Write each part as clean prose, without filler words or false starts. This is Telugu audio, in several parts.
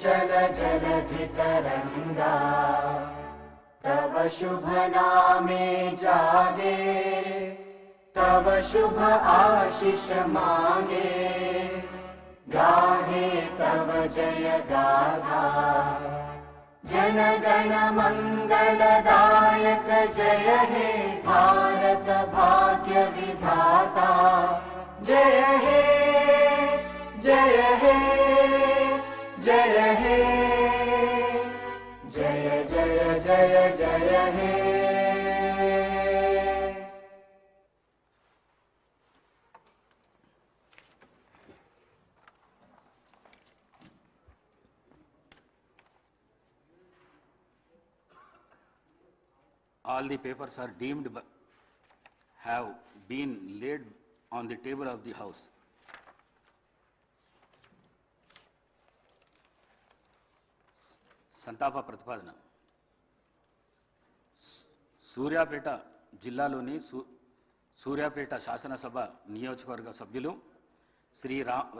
उच्चल जलधि तरंगा तव शुभ नामे जागे तव शुभ आशीष मांगे गाहे तव जय गाथा जन गण मंगलदायक जय हे भारत भाग्य विधाता जय हे जय हे जय हे जय जय जय जय हे। All the papers are deemed have been laid on the table of the House. సంతాప ప్రతిపాదన. సూర్యాపేట జిల్లాలోని సూర్యాపేట శాసనసభ నియోజకవర్గ సభ్యులు శ్రీ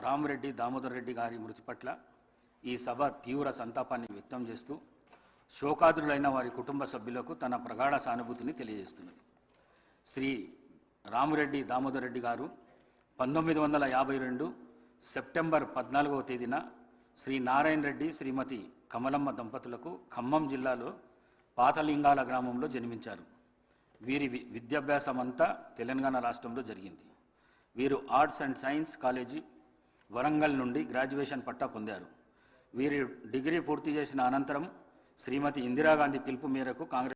రామరెడ్డి దామోదర్ రెడ్డి గారి మృతి పట్ల ఈ సభ తీవ్ర సంతాపాన్ని వ్యక్తం చేస్తూ శోకాదులైన వారి కుటుంబ సభ్యులకు తన ప్రగాఢ సానుభూతిని తెలియజేస్తున్నది. శ్రీ రామరెడ్డి దామోదర్ రెడ్డి గారు 1952 సెప్టెంబర్ 14వ తేదీన శ్రీ నారాయణ రెడ్డి శ్రీమతి కమలమ్మ దంపతులకు ఖమ్మం జిల్లాలో పాతలింగాల గ్రామంలో జన్మించారు. వీరి విద్యాభ్యాసం అంతా తెలంగాణ రాష్ట్రంలో జరిగింది. వీరు arts and science college Warangal నుండి గ్రాడ్యుయేషన్ పట్టా పొందారు. వీరు డిగ్రీ పూర్తి చేసిన అనంతరం శ్రీమతి ఇందిరాగాంధీ పిలుపు మేరకు కాంగ్రెస్